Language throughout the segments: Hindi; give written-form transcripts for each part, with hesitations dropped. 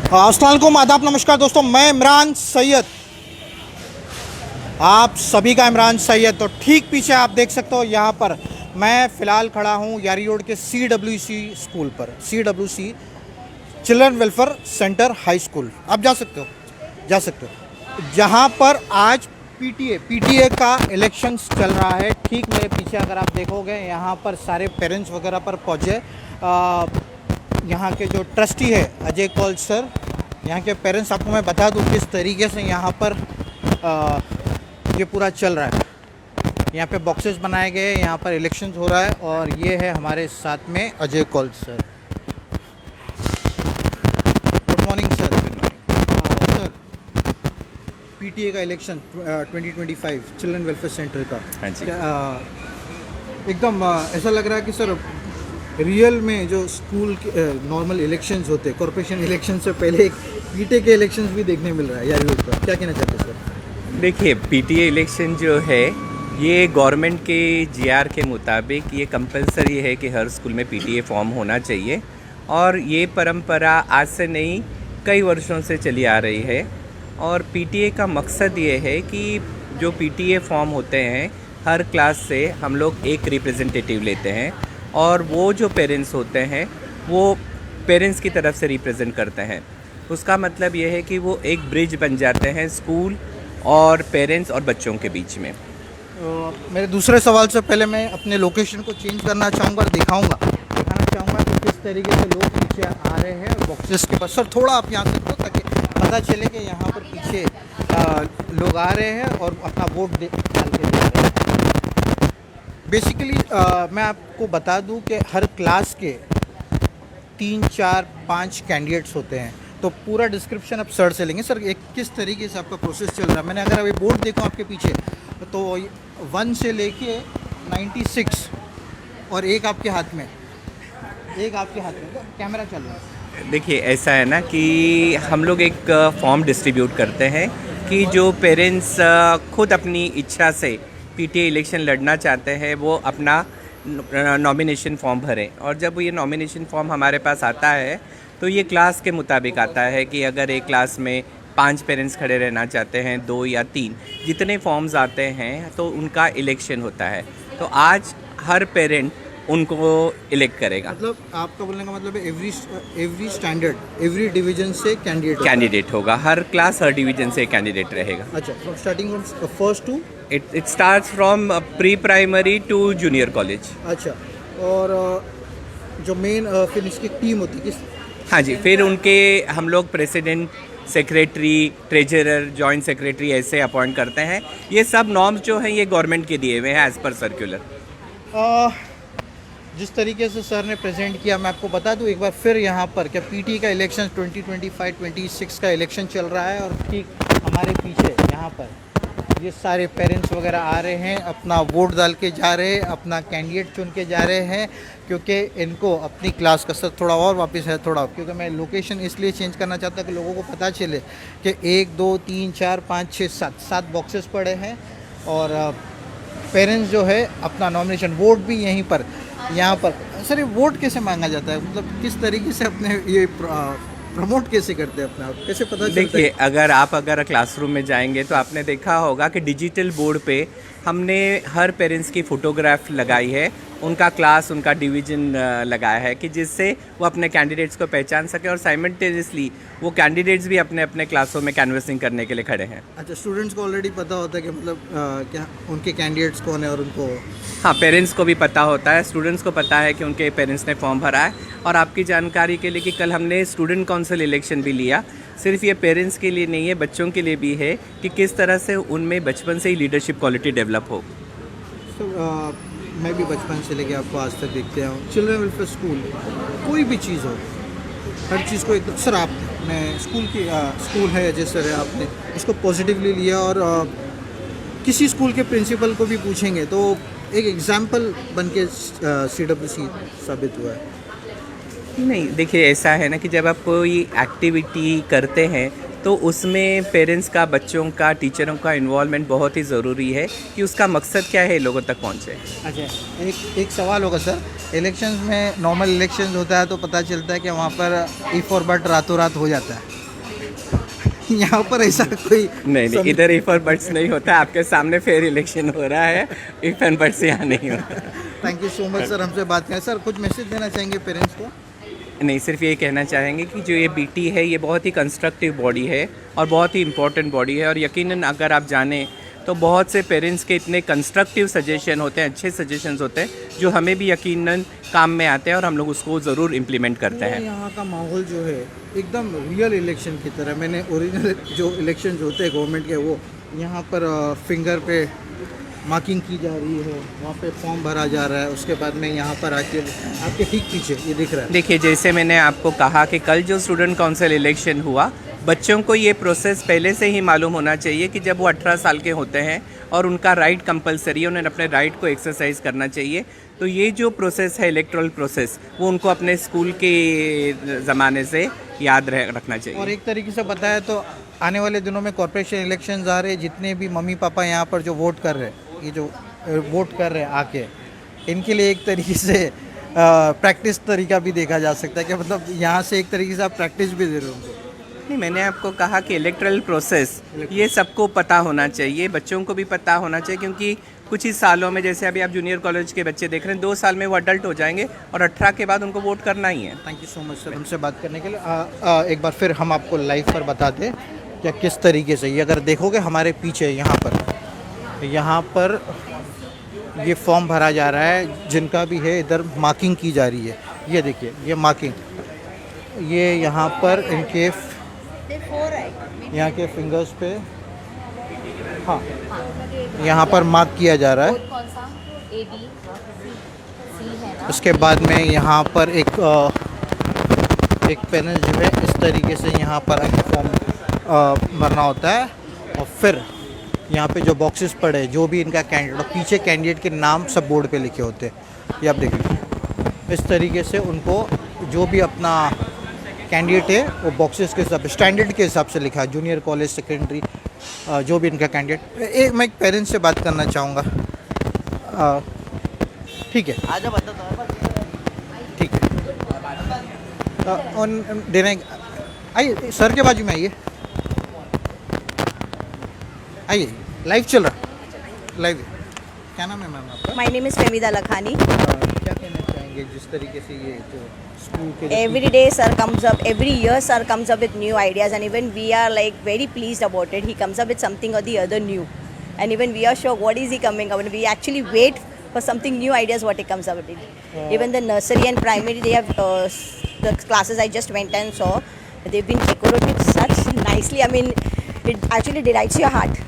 अस्सलाम वालेकुम, आदाब, नमस्कार दोस्तों। मैं इमरान सैयद, आप सभी का इमरान सैयद। तो ठीक पीछे आप देख सकते हो, यहाँ पर मैं फ़िलहाल खड़ा हूँ यारी रोड के CWC स्कूल पर। CWC children welfare centre high school. आप जा सकते हो जहाँ पर आज PTA का इलेक्शंस चल रहा है। ठीक मेरे पीछे अगर आप देखोगे, यहाँ पर सारे पेरेंट्स वगैरह पर पहुँचे। यहाँ के जो ट्रस्टी है अजय कौल सर, यहाँ के पेरेंट्स, आपको मैं बता दूँ किस तरीके से यहाँ पर ये पूरा चल रहा है। यहाँ पे बॉक्सेस बनाए गए, यहाँ पर इलेक्शंस हो रहा है और ये है हमारे साथ में Ajay Kaul sir. Good morning sir. Sir, PTA का इलेक्शन 2025 चिल्ड्रन वेलफेयर सेंटर का, हाँ जी। एकदम ऐसा लग रहा है कि सर रियल में जो स्कूल के नॉर्मल इलेक्शंस होते हैं, कॉर्पोरेशन इलेक्शन से पहले एक PTA के इलेक्शंस भी देखने मिल रहा है यार रोड पर। क्या कहना चाहते हैं सर? देखिए, PTA इलेक्शन जो है ये गवर्नमेंट के GR के मुताबिक ये कंपलसरी है कि हर स्कूल में PTA फॉर्म होना चाहिए और ये परंपरा आज से नहीं कई वर्षों से चली आ रही है। और PTA का मकसद ये है कि जो PTA फॉर्म होते हैं हर क्लास से हम लोग एक रिप्रेजेंटेटिव लेते हैं और वो जो पेरेंट्स होते हैं वो पेरेंट्स की तरफ से रिप्रेजेंट करते हैं। उसका मतलब ये है कि वो एक ब्रिज बन जाते हैं स्कूल और पेरेंट्स और बच्चों के बीच में। मेरे दूसरे सवाल से पहले मैं अपने लोकेशन को चेंज करना चाहूँगा और दिखाना चाहूँगा कि किस तरीके से लोग पीछे आ रहे हैं बॉक्सेस के पास। सर थोड़ा आप यहाँ से तो ताकि पता चले कि यहाँ पर पीछे लोग आ रहे हैं और अपना वोट डाल के दे रहे हैं। बेसिकली मैं आपको बता दूं कि हर क्लास के 3, 4, 5 कैंडिडेट्स होते हैं। तो पूरा डिस्क्रिप्शन आप सर से लेंगे। सर, एक किस तरीके से आपका प्रोसेस चल रहा है? मैंने अगर अभी बोर्ड देखूं आपके पीछे तो 1 से लेके 96 और एक आपके हाथ में कैमरा चल रहा है। देखिए, ऐसा है ना कि हम लोग एक फॉर्म डिस्ट्रीब्यूट करते हैं कि जो पेरेंट्स खुद अपनी इच्छा से PTA इलेक्शन लड़ना चाहते हैं वो अपना नॉमिनेशन फॉर्म भरें। और जब ये नॉमिनेशन फॉर्म हमारे पास आता है तो ये क्लास के मुताबिक आता है कि अगर एक क्लास में 5 पेरेंट्स खड़े रहना चाहते हैं, 2 या 3, जितने फॉर्म्स आते हैं तो उनका इलेक्शन होता है। तो आज हर पेरेंट उनको इलेक्ट करेगा। मतलब आपका बोलने का मतलब है एवरी स्टैंडर्ड, एवरी डिवीजन से कैंडिडेट होगा। हर क्लास हर डिवीजन से कैंडिडेट रहेगा। अच्छा, starting from first to it starts from pre primary to junior college. अच्छा, और जो मेन फिर इसकी टीम होती है किस? हाँ जी, फिर उनके हम लोग president, secretary, treasurer, joint secretary ऐसे अपॉइंट करते हैं। ये सब नॉर्म्स जो हैं ये गवर्नमेंट के दिए हुए हैं एज़ पर सर्कुलर। जिस तरीके से सर ने प्रेजेंट किया, मैं आपको बता दूं एक बार फिर यहाँ पर क्या PTA का इलेक्शन 2025-26 का इलेक्शन चल रहा है और ठीक हमारे पीछे यहाँ पर ये सारे पेरेंट्स वगैरह आ रहे हैं, अपना वोट डाल के जा रहे हैं, अपना कैंडिडेट चुन के जा रहे हैं, क्योंकि इनको अपनी क्लास का सर थोड़ा और वापस है क्योंकि मैं लोकेशन इसलिए चेंज करना चाहता कि लोगों को पता चले कि 1, 2, 3, 4, 5, 6, 7 बॉक्सेस पड़े हैं और पेरेंट्स जो है अपना नॉमिनेशन वोट भी यहीं पर यहाँ पर। सर, ये वोट कैसे मांगा जाता है? मतलब किस तरीके से अपने ये प्रमोट कैसे करते हैं अपना, कैसे पता चलता है? देखिए, अगर क्लासरूम में जाएंगे तो आपने देखा होगा कि डिजिटल बोर्ड पे हमने हर पेरेंट्स की फ़ोटोग्राफ लगाई है, उनका क्लास, उनका डिवीज़न लगाया है कि जिससे वो अपने कैंडिडेट्स को पहचान सके और साइमल्टेनियसली वो कैंडिडेट्स भी अपने अपने क्लासों में कैनवसिंग करने के लिए खड़े हैं। अच्छा, स्टूडेंट्स को ऑलरेडी पता होता है कि मतलब क्या उनके कैंडिडेट्स कौन है और उनको? हाँ, पेरेंट्स को भी पता होता है, स्टूडेंट्स को पता है कि उनके पेरेंट्स ने फॉर्म भरा है। और आपकी जानकारी के लिए कि कल हमने स्टूडेंट काउंसिल इलेक्शन भी लिया। सिर्फ ये पेरेंट्स के लिए नहीं है, बच्चों के लिए भी है कि किस तरह से उनमें बचपन से ही लीडरशिप क्वालिटी डेवलप हो। मैं भी बचपन से लेके आपको आज तक देखते हूँ, चिल्ड्रन वेलफेयर स्कूल कोई भी चीज़ हो, हर चीज़ को एकदम सर आपने स्कूल है जैसे है, आपने उसको पॉजिटिवली लिया और किसी स्कूल के प्रिंसिपल को भी पूछेंगे तो एक एग्जाम्पल बन के CWC साबित हुआ है। नहीं, देखिए, ऐसा है ना कि जब आप कोई एक्टिविटी करते हैं तो उसमें पेरेंट्स का, बच्चों का, टीचरों का इन्वॉल्वमेंट बहुत ही ज़रूरी है कि उसका मकसद क्या है लोगों तक पहुँचे। अच्छा, एक सवाल होगा सर इलेक्शंस में नॉर्मल इलेक्शंस होता है तो पता चलता है कि वहाँ पर ई फॉर बट रातों रात हो जाता है। यहाँ पर ऐसा कोई नहीं, इधर इफ और बट्स नहीं होता, आपके सामने फेयर इलेक्शन हो रहा है, इफ एंड बट्स यहाँ नहीं होता। Thank you so much sir, हमसे बात करें। सर कुछ मैसेज देना चाहेंगे पेरेंट्स को? नहीं, सिर्फ ये कहना चाहेंगे कि जो ये बीटी है ये बहुत ही कंस्ट्रक्टिव बॉडी है और बहुत ही इम्पोर्टेंट बॉडी है, और यकीनन अगर आप जानें तो बहुत से पेरेंट्स के इतने कंस्ट्रक्टिव सजेशन होते हैं, अच्छे सजेशंस होते हैं जो हमें भी यकीनन काम में आते हैं और हम लोग उसको ज़रूर इम्प्लीमेंट करते हैं। यहाँ का माहौल जो है एकदम रियल इलेक्शन की तरह। मैंने ओरिजिनल जो इलेक्शन होते हैं गवर्नमेंट के, वो यहाँ पर फिंगर पे मार्किंग की जा रही है, वहाँ पे फॉर्म भरा जा रहा है, उसके बाद में यहाँ पर आके आपके ठीक पीछे ये दिख रहा है। देखिए, जैसे मैंने आपको कहा कि कल जो स्टूडेंट काउंसिल इलेक्शन हुआ, बच्चों को ये प्रोसेस पहले से ही मालूम होना चाहिए कि जब वो 18 साल के होते हैं और उनका राइट कंपलसरी है, उन्हें अपने राइट को एक्सरसाइज करना चाहिए। तो ये जो प्रोसेस है इलेक्टोरल प्रोसेस, वो उनको अपने स्कूल के ज़माने से याद रखना चाहिए। और एक तरीके से बताया तो आने वाले दिनों में कॉर्पोरेशन इलेक्शन आ रहे हैं, जितने भी मम्मी पापा यहाँ पर जो वोट कर रहे हैं, ये जो वोट कर रहे हैं आके, इनके लिए एक तरीके से प्रैक्टिस तरीका भी देखा जा सकता है कि मतलब यहाँ से एक तरीके से आप प्रैक्टिस भी दे रहे हो। नहीं, मैंने आपको कहा कि इलेक्ट्रल प्रोसेस ये सबको पता होना चाहिए, बच्चों को भी पता होना चाहिए, क्योंकि कुछ ही सालों में, जैसे अभी आप जूनियर कॉलेज के बच्चे देख रहे हैं, 2 साल में वो अडल्ट हो जाएंगे और 18 के बाद उनको वोट करना ही है। Thank you so much sir हमसे बात करने के लिए। एक बार फिर हम आपको लाइव पर बता दें क्या किस तरीके से ये अगर देखोगे हमारे पीछे यहाँ पर ये फॉर्म भरा जा रहा है, जिनका भी है इधर मार्किंग की जा रही है। ये देखिए, ये मार्किंग, ये यहाँ पर इनके यहाँ के फिंगर्स पे, हाँ, यहाँ पर मार्क किया जा रहा है। उसके बाद में यहाँ पर एक पेन जो है इस तरीके से यहाँ पर फॉर्म भरना होता है, और फिर यहाँ पे जो बॉक्सेस पड़े, जो भी इनका कैंडिडेट, और पीछे कैंडिडेट के नाम सब बोर्ड पे लिखे होते हैं। ये आप देखिए, इस तरीके से उनको जो भी अपना कैंडिडेट है वो बॉक्सेस के हिसाब से, स्टैंडर्ड के हिसाब से लिखा है, जूनियर कॉलेज, सेकेंडरी, जो भी इनका कैंडिडेट। मैं एक पेरेंट्स से बात करना चाहूँगा। ठीक है, आजा बता दो। ठीक है, ऑन देना, आइए सर के बाजू में आइए, आइए, लाइव चल रहा, लाइव। क्या नाम है मैम आपका? My name is Femida Lakhani. क्या कहना चाहेंगे जिस तरीके से ये जो स्कूल के Every day sir comes up, every year sir comes up with new ideas, and even we are like very pleased about it. He comes up with something or the other new, and even we are sure what is he coming up, and we actually wait for something new ideas what he comes up with. Even the nursery and primary, they have the classes I just went and saw, they've been decorated such nicely. I mean, it actually delights your heart.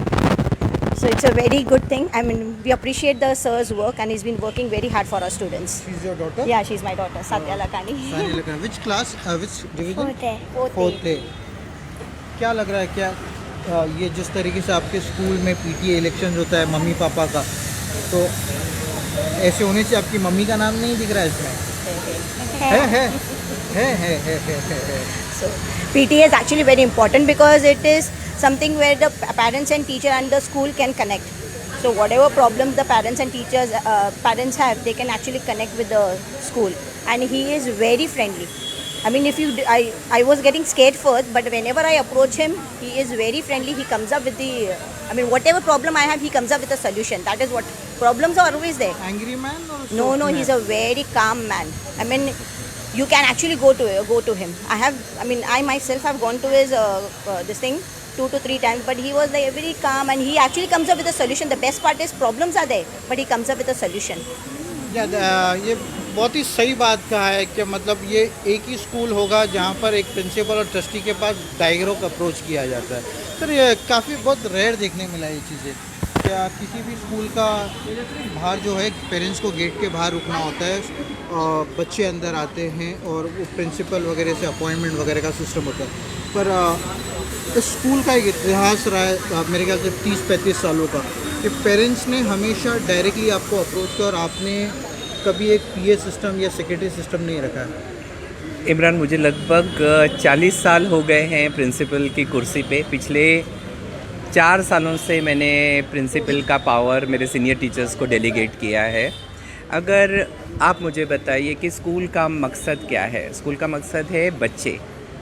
So it's a very good thing. I mean, we appreciate the sir's work, and he's been working very hard for our students. She's your daughter? Yeah, she's my daughter, Satya Lakhani. सानी Lakhan. Which class? Which division? Fourth. Fourth है। क्या लग रहा है, क्या ये जिस तरीके से आपके स्कूल में पीटीए इलेक्शन होता है मम्मी पापा का, तो ऐसे होने से आपकी मम्मी का नाम नहीं दिख रहा है इसमें? है। So PTA is actually very important because it is something where the parents and teacher and the school can connect. So whatever problems the parents and teachers parents have, they can actually connect with the school. And he is very friendly. I mean, I was getting scared first, but whenever I approach him, he is very friendly. He comes up with the, I mean, whatever problem I have, he comes up with a solution. That is what, problems are always there. Angry man or soft No, man? he's a very calm man. I mean, you can actually go to him. I myself have gone to his this thing 2 to 3 times, but he was like very calm, and he actually comes up with a solution. The best part is problems are there, but he comes up with a solution. ये बहुत ही सही बात कहा है कि मतलब ये एक ही स्कूल होगा जहाँ पर एक प्रिंसिपल और ट्रस्टी के पास डायरेक्ट अप्रोच किया जाता है। सर ये काफ़ी बहुत रेयर देखने मिला ये चीज़ें। क्या किसी भी स्कूल का बाहर जो है पेरेंट्स को गेट के बाहर रुकना होता है, और बच्चे अंदर आते हैं और वो प्रिंसिपल वगैरह से अपॉइंटमेंट वगैरह का सिस्टम होता है। पर इस स्कूल का एक इतिहास रहा है मेरे ख्याल से 30-35 सालों का, कि पेरेंट्स ने हमेशा डायरेक्टली आपको अप्रोच किया और आपने कभी एक पीए सिस्टम या सेक्रेटरी सिस्टम नहीं रखा है। इमरान, मुझे लगभग 40 साल हो गए हैं प्रिंसिपल की कुर्सी पे। पिछले 4 सालों से मैंने प्रिंसिपल का पावर मेरे सीनियर टीचर्स को डेलीगेट किया है। अगर आप मुझे बताइए कि स्कूल का मकसद क्या है। स्कूल का मकसद है बच्चे,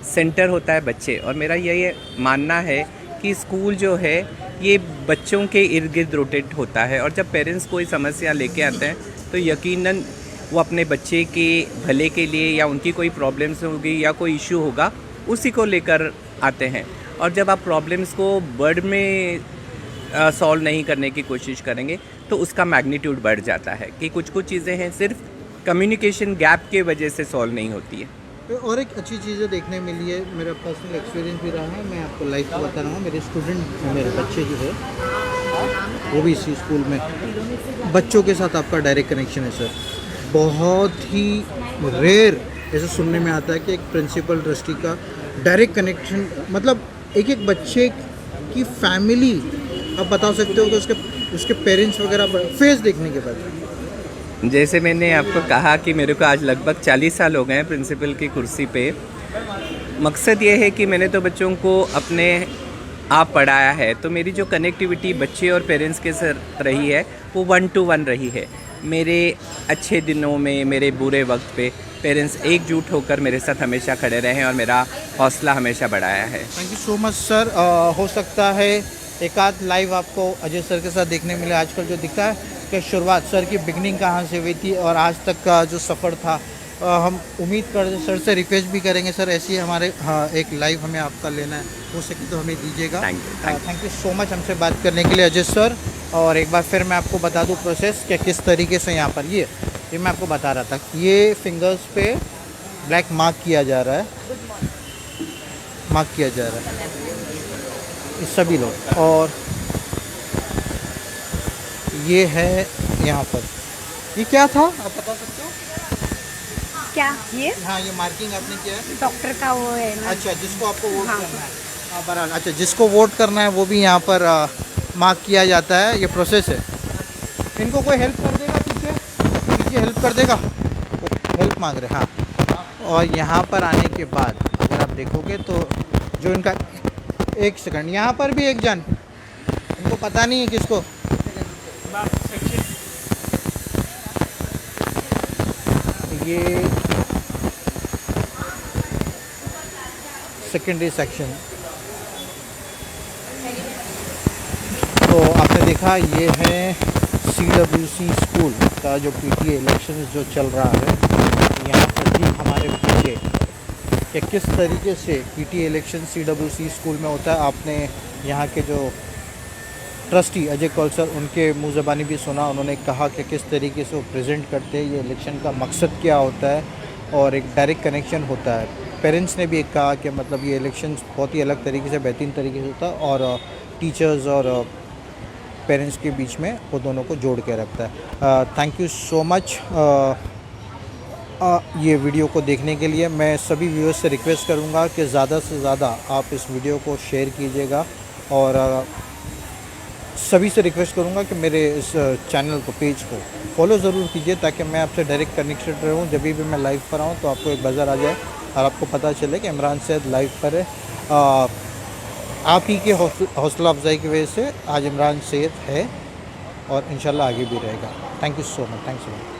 सेंटर होता है बच्चे, और मेरा ये मानना है कि स्कूल जो है ये बच्चों के इर्द गिर्द रोटेट होता है, और जब पेरेंट्स कोई समस्या लेके आते हैं तो यकीनन वो अपने बच्चे के भले के लिए या उनकी कोई प्रॉब्लम्स होगी या कोई इशू होगा उसी को लेकर आते हैं। और जब आप प्रॉब्लम्स को वर्ड में सॉल्व नहीं करने की कोशिश करेंगे तो उसका मैग्नीट्यूड बढ़ जाता है कि कुछ चीज़ें हैं सिर्फ कम्युनिकेशन गैप के वजह से सॉल्व नहीं होती है। और एक अच्छी चीज़ें देखने मिली है, मेरा पर्सनल एक्सपीरियंस भी रहा है, मैं आपको लाइफ को बता रहा हूँ। मेरे स्टूडेंट, मेरे बच्चे जो है वो भी इसी स्कूल में, बच्चों के साथ आपका डायरेक्ट कनेक्शन है सर। बहुत ही रेयर ऐसा सुनने में आता है कि एक प्रिंसिपल ट्रस्टी का डायरेक्ट कनेक्शन, मतलब एक एक बच्चे की फैमिली आप बता सकते हो कि उसके पेरेंट्स वगैरह फेस देखने के बाद। जैसे मैंने आपको कहा कि मेरे को आज लगभग 40 साल हो गए हैं प्रिंसिपल की कुर्सी पे। मकसद ये है कि मैंने तो बच्चों को अपने आप पढ़ाया है, तो मेरी जो कनेक्टिविटी बच्चे और पेरेंट्स के साथ रही है वो 1 to 1 रही है। मेरे अच्छे दिनों में, मेरे बुरे वक्त पे पेरेंट्स एकजुट होकर मेरे साथ हमेशा खड़े रहे हैं और मेरा हौसला हमेशा बढ़ाया है। Thank you so much sir. हो सकता है एक आध लाइव आपको अजय सर के साथ देखने मिले। आजकल जो दिखता है कि शुरुआत सर की बिगनिंग कहाँ से हुई थी और आज तक का जो सफ़र था, हम उम्मीद कर सर से रिक्वेस्ट भी करेंगे सर ऐसी हमारे एक लाइव हमें आपका लेना है, हो सके तो हमें दीजिएगा। थैंक यू सो मच हमसे बात करने के लिए अजय सर। और एक बार फिर मैं आपको बता दूं प्रोसेस कि किस तरीके से यहाँ पर ये मैं आपको बता रहा था, ये फिंगर्स पे ब्लैक मार्क किया जा रहा है, ये सभी लोग। और ये है यहाँ पर, ये क्या था आप बता सकते हो? क्या ये हाँ, ये मार्किंग आपने किया है डॉक्टर का वो है ना। अच्छा, जिसको आपको वोट हाँ। करना है। हाँ, बराबर। अच्छा, जिसको वोट करना है वो भी यहाँ पर मार्क किया जाता है। ये प्रोसेस है। इनको कोई हेल्प कर देगा पीछे हेल्प कर देगा, हेल्प मांग रहे। हाँ, और यहाँ पर आने के बाद अगर आप देखोगे तो जो इनका, एक सेकंड, यहाँ पर भी एक जन, इनको पता नहीं है किसको, ये सेकेंडरी सेक्शन। तो आपने देखा ये है CWC स्कूल का जो PTA इलेक्शन जो चल रहा है। यहाँ पर भी हमारे पीछे कि किस तरीके से PTA इलेक्शन CWC स्कूल में होता है। आपने यहाँ के जो ट्रस्टी अजय कौल सर, उनके मुँह ज़बानी भी सुना। उन्होंने कहा कि किस तरीके से वो प्रेजेंट करते हैं, ये इलेक्शन का मकसद क्या होता है और एक डायरेक्ट कनेक्शन होता है। पेरेंट्स ने भी एक कहा कि मतलब ये इलेक्शन बहुत ही अलग तरीके से, बेहतरीन तरीके से होता है और टीचर्स और पेरेंट्स के बीच में वो दोनों को जोड़ के रखता है। थैंक यू सो मच ये वीडियो को देखने के लिए। मैं सभी व्यूअर्स से रिक्वेस्ट करूँगा कि ज़्यादा से ज़्यादा आप इस वीडियो को शेयर कीजिएगा और सभी से रिक्वेस्ट करूँगा कि मेरे इस चैनल को, पेज को फॉलो ज़रूर कीजिए ताकि मैं आपसे डायरेक्ट कनेक्टेड रहूँ। जब भी मैं लाइव पर आऊँ तो आपको एक बज़र आ जाए और आपको पता चले कि इमरान सैयद लाइव पर है। आप ही के हौसला अफजाई की वजह से आज इमरान सैयद है और इंशाल्लाह आगे भी रहेगा। Thank you so much. Thanks so much.